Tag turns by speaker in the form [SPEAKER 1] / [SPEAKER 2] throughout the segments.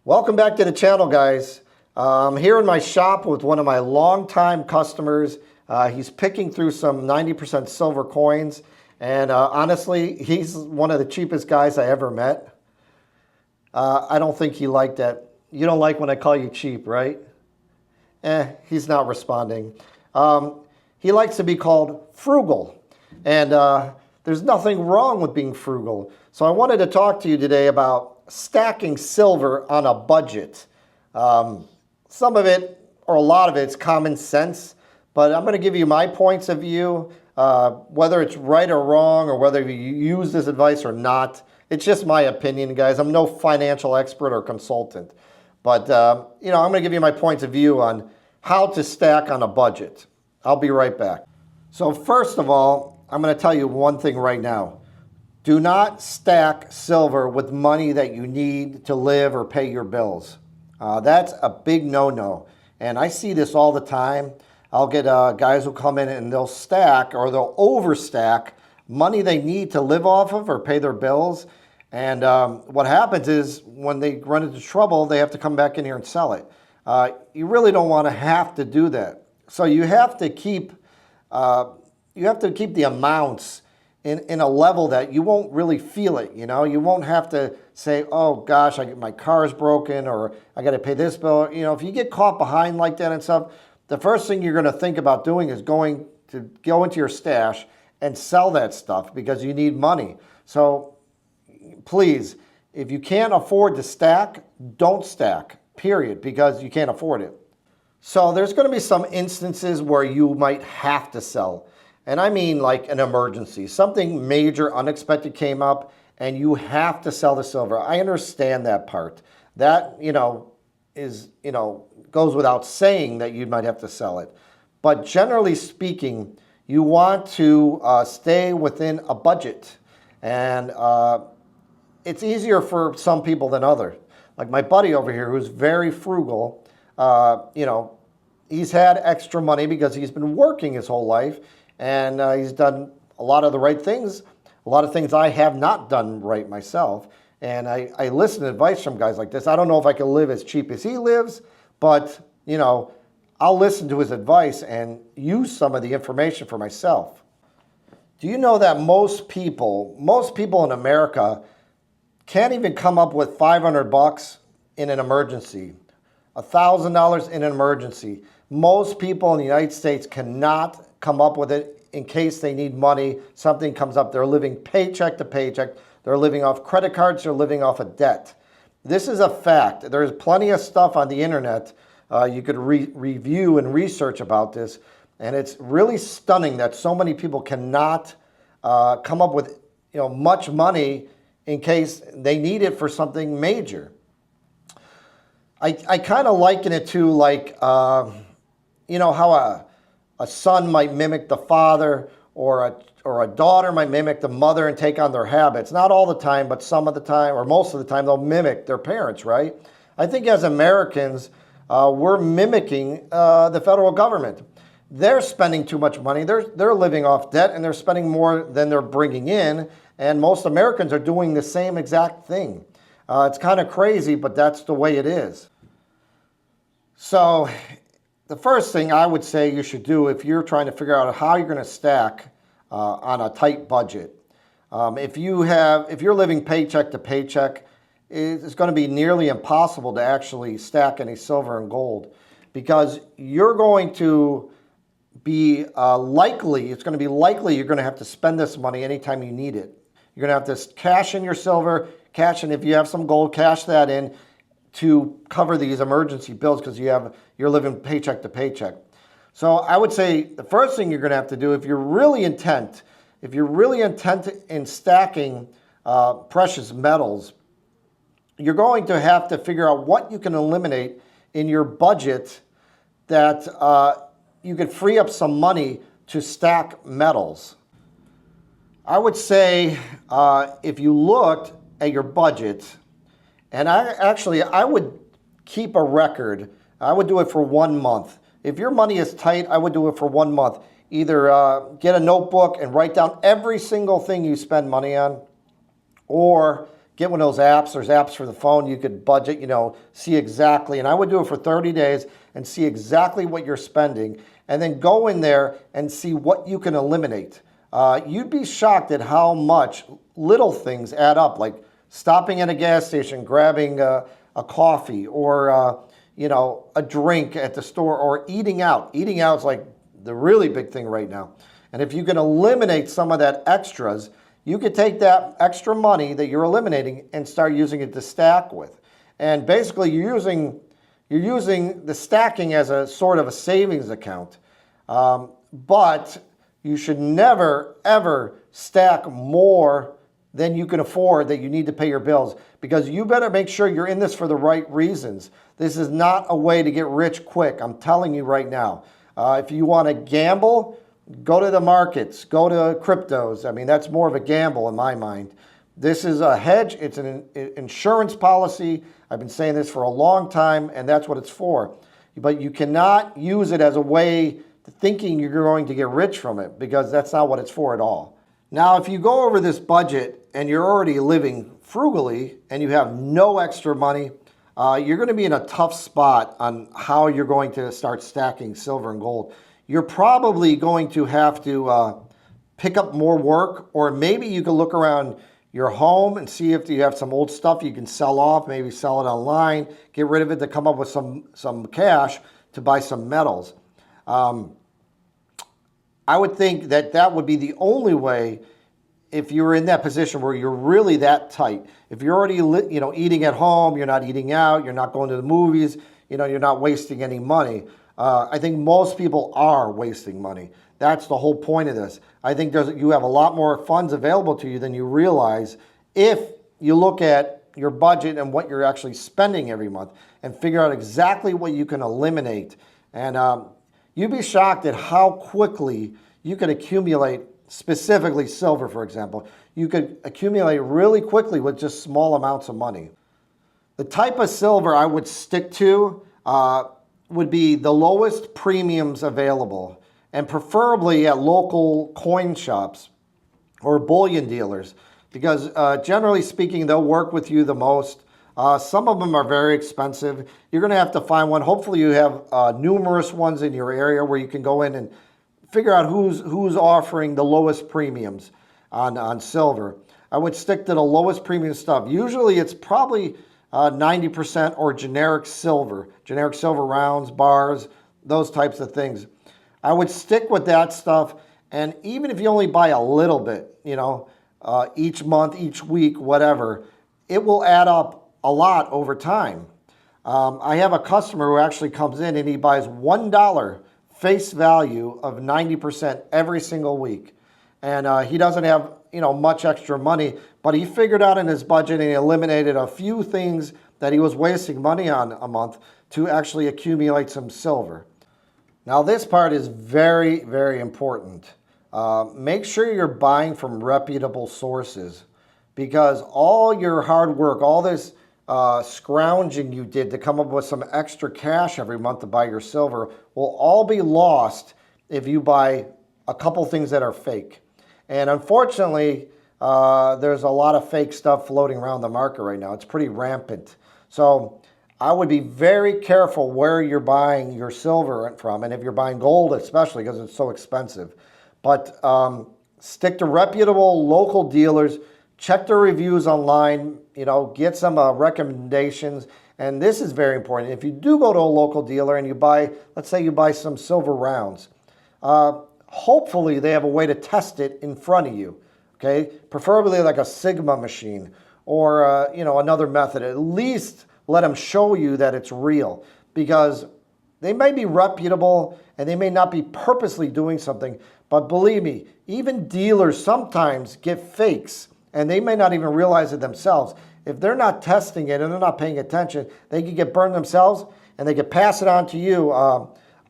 [SPEAKER 1] Welcome back to the channel, guys. I'm here in my shop with one of my longtime customers. He's picking through some 90% silver coins, and honestly, he's one of the cheapest guys I ever met. I don't think he liked that. You don't like when I call you cheap, right? He's not responding. He likes to be called frugal, and there's nothing wrong with being frugal. So I wanted to talk to you today about stacking silver on a budget. Some of it, or a lot of it, is common sense, but I'm going to give you my points of view, whether it's right or wrong, or whether you use this advice or not. It's just my opinion, guys. I'm no financial expert or consultant, but I'm going to give you my points of view on how to stack on a budget. I'll be right back. So first of all, I'm going to tell you one thing right now. Do not stack silver with money that you need to live or pay your bills. That's a big no-no. And I see this all the time. I'll get guys who come in and they'll stack or they'll overstack money they need to live off of or pay their bills. And what happens is when they run into trouble, they have to come back in here and sell it. You really don't want to have to do that. So you have to keep the amounts in a level that you won't really feel it. You won't have to say, oh gosh, my car's broken, or I got to pay this bill. If you get caught behind like that and stuff, the first thing you're going to think about doing is going to go into your stash and sell that stuff because you need money. So please, if you can't afford to stack, don't stack, period, because you can't afford it. So there's going to be some instances where you might have to sell. And I mean like an emergency. Something major, unexpected came up, and you have to sell the silver. I understand that part. That, goes without saying that you might have to sell it. But generally speaking, you want to stay within a budget. And it's easier for some people than others. Like my buddy over here, who's very frugal, he's had extra money because he's been working his whole life. And he's done a lot of the right things, a lot of things I have not done right myself. And I listen to advice from guys like this. I don't know if I can live as cheap as he lives, but, I'll listen to his advice and use some of the information for myself. Do you know that most people in America can't even come up with $500 in an emergency, $1,000 in an emergency? Most people in the United States cannot come up with it in case they need money, something comes up. They're living paycheck to paycheck. They're living off credit cards. They're living off of debt. This is a fact. There's plenty of stuff on the internet you could review and research about this, and it's really stunning that so many people cannot come up with much money in case they need it for something major. I kind of liken it to like how a son might mimic the father, or a daughter might mimic the mother and take on their habits. Not all the time, but some of the time, or most of the time, they'll mimic their parents, right? I think as Americans, we're mimicking the federal government. They're spending too much money. They're living off debt, and they're spending more than they're bringing in. And most Americans are doing the same exact thing. It's kind of crazy, but that's the way it is. So the first thing I would say you should do if you're trying to figure out how you're going to stack on a tight budget, if you're living paycheck to paycheck, it's going to be nearly impossible to actually stack any silver and gold, because you're going to be likely you're going to have to spend this money anytime you need it. You're going to have to cash in your silver, and if you have some gold, cash that in to cover these emergency bills, because you're living paycheck to paycheck. So I would say the first thing you're going to have to do, if you're really intent in stacking precious metals, you're going to have to figure out what you can eliminate in your budget that you could free up some money to stack metals. I would say if you looked at your budget, and I would keep a record. I would do it for 1 month. If your money is tight, I would do it for 1 month. Either get a notebook and write down every single thing you spend money on, or get one of those apps. There's apps for the phone. You could budget, see exactly. And I would do it for 30 days and see exactly what you're spending. And then go in there and see what you can eliminate. You'd be shocked at how much little things add up, like stopping at a gas station, grabbing a coffee, or a drink at the store, or eating out. Eating out is like the really big thing right now. And if you can eliminate some of that extras, you could take that extra money that you're eliminating and start using it to stack with. And basically, you're using the stacking as a sort of a savings account. But you should never, ever stack more than you can afford that you need to pay your bills, because you better make sure you're in this for the right reasons. This is not a way to get rich quick. I'm telling you right now. If you want to gamble, go to the markets, go to cryptos. I mean, that's more of a gamble in my mind. This is a hedge. It's an insurance policy. I've been saying this for a long time, and that's what it's for. But you cannot use it as a way to thinking you're going to get rich from it, because that's not what it's for at all. Now, if you go over this budget and you're already living frugally and you have no extra money, you're going to be in a tough spot on how you're going to start stacking silver and gold. You're probably going to have to pick up more work, or maybe you can look around your home and see if you have some old stuff you can sell off, maybe sell it online, get rid of it to come up with some cash to buy some metals. I would think that would be the only way if you're in that position where you're really that tight. If you're already eating at home, you're not eating out, you're not going to the movies, you're not wasting any money. I think most people are wasting money. That's the whole point of this. I think you have a lot more funds available to you than you realize if you look at your budget and what you're actually spending every month and figure out exactly what you can eliminate. And you'd be shocked at how quickly you could accumulate, specifically silver, for example. You could accumulate really quickly with just small amounts of money. The type of silver I would stick to would be the lowest premiums available, and preferably at local coin shops or bullion dealers, because generally speaking, they'll work with you the most. Some of them are very expensive. You're going to have to find one. Hopefully you have numerous ones in your area where you can go in and figure out who's offering the lowest premiums on silver. I would stick to the lowest premium stuff. Usually it's probably 90% or generic silver rounds, bars, those types of things. I would stick with that stuff, and even if you only buy a little bit, each month, each week, whatever, it will add up a lot over time. I have a customer who actually comes in and he buys $1 face value of 90% every single week. And he doesn't have much extra money, but he figured out in his budget and he eliminated a few things that he was wasting money on a month to actually accumulate some silver. Now this part is very, very important. Make sure you're buying from reputable sources, because all your hard work, all this scrounging you did to come up with some extra cash every month to buy your silver will all be lost if you buy a couple things that are fake. And unfortunately, there's a lot of fake stuff floating around the market right now. It's pretty rampant. So I would be very careful where you're buying your silver from, and if you're buying gold especially, because it's so expensive. But stick to reputable local dealers. Check their reviews online, get some recommendations. And this is very important. If you do go to a local dealer and you buy, let's say you buy some silver rounds, hopefully they have a way to test it in front of you, okay? Preferably like a Sigma machine or, another method. At least let them show you that it's real, because they may be reputable and they may not be purposely doing something, but believe me, even dealers sometimes get fakes, and they may not even realize it themselves. If they're not testing it and they're not paying attention, they can get burned themselves, and they can pass it on to you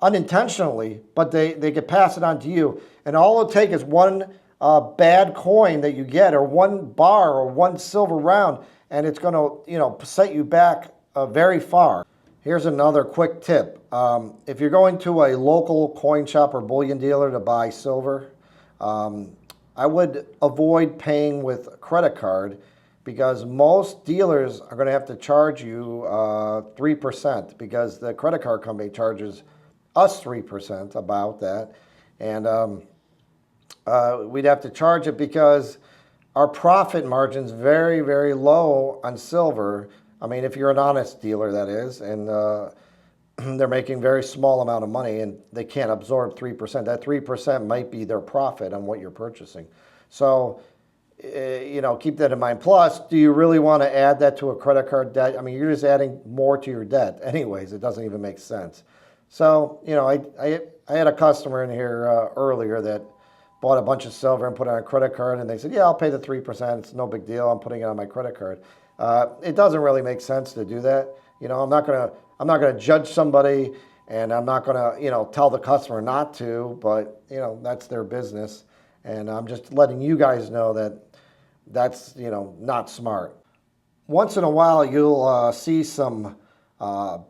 [SPEAKER 1] unintentionally, but they can pass it on to you. And all it'll take is one bad coin that you get, or one bar or one silver round, and it's going to set you back very far. Here's another quick tip. If you're going to a local coin shop or bullion dealer to buy silver, I would avoid paying with a credit card, because most dealers are going to have to charge you 3% because the credit card company charges us 3% about that. And we'd have to charge it because our profit margin's very, very low on silver. I mean, if you're an honest dealer, that is, and they're making very small amount of money and they can't absorb 3%. That 3% might be their profit on what you're purchasing. So, keep that in mind. Plus, do you really want to add that to a credit card debt? I mean, you're just adding more to your debt anyways. It doesn't even make sense. So, I had a customer in here earlier that bought a bunch of silver and put it on a credit card, and they said, yeah, I'll pay the 3%. It's no big deal. I'm putting it on my credit card. It doesn't really make sense to do that. I'm not gonna judge somebody, and I'm not gonna, tell the customer not to, but, that's their business. And I'm just letting you guys know that that's, not smart. Once in a while, you'll see some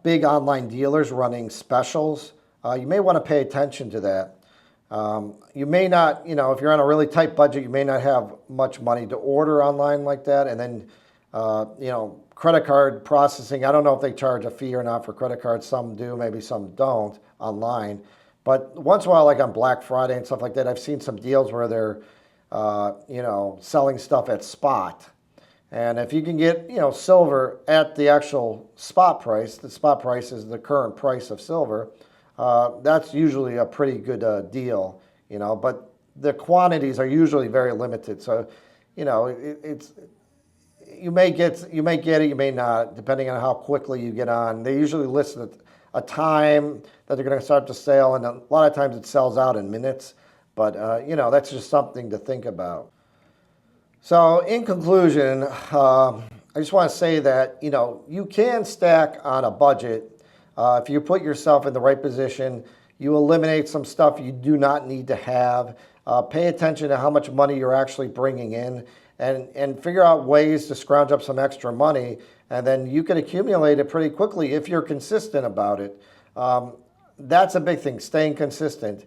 [SPEAKER 1] big online dealers running specials. You may want to pay attention to that. You may not, if you're on a really tight budget, you may not have much money to order online like that. And then, credit card processing, I don't know if they charge a fee or not for credit cards. Some do, maybe some don't online. But once in a while, like on Black Friday and stuff like that, I've seen some deals where they're, selling stuff at spot. And if you can get, silver at the actual spot price, the spot price is the current price of silver, that's usually a pretty good deal, but the quantities are usually very limited. So, you may get it, you may not, depending on how quickly you get on. They usually list a time that they're going to start to sell, and a lot of times it sells out in minutes. But, that's just something to think about. So in conclusion, I just want to say that, you can stack on a budget. If you put yourself in the right position, you eliminate some stuff you do not need to have. Pay attention to how much money you're actually bringing in, and figure out ways to scrounge up some extra money, and then you can accumulate it pretty quickly if you're consistent about it. That's a big thing, staying consistent.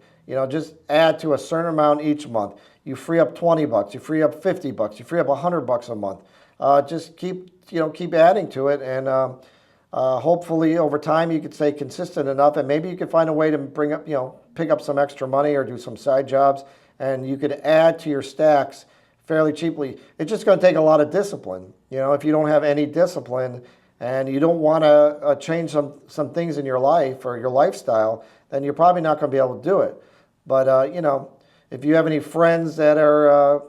[SPEAKER 1] Just add to a certain amount each month. You free up 20 bucks, you free up 50 bucks, you free up 100 bucks a month. Just keep adding to it, and hopefully over time you can stay consistent enough, and maybe you can find a way to bring up, pick up some extra money or do some side jobs, and you could add to your stacks fairly cheaply. It's just going to take a lot of discipline. If you don't have any discipline and you don't want to change some things in your life or your lifestyle, then you're probably not going to be able to do it. But, if you have any friends that are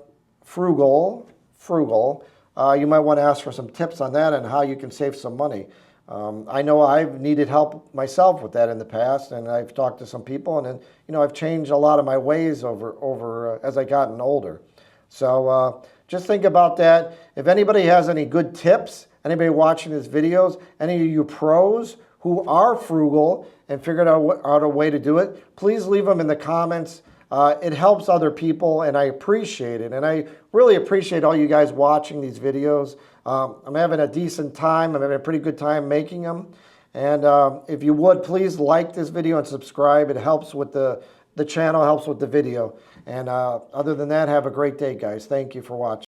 [SPEAKER 1] frugal, you might want to ask for some tips on that and how you can save some money. I know I've needed help myself with that in the past, and I've talked to some people, and then, I've changed a lot of my ways over as I gotten older. So just think about that. If anybody has any good tips, anybody watching these videos, any of you pros who are frugal and figured out a way to do it, please leave them in the comments. It helps other people, and I appreciate it. And I really appreciate all you guys watching these videos. I'm having a decent time. I'm having a pretty good time making them. And if you would, please like this video and subscribe. It helps with the channel, helps with the video. And other than that, have a great day, guys. Thank you for watching.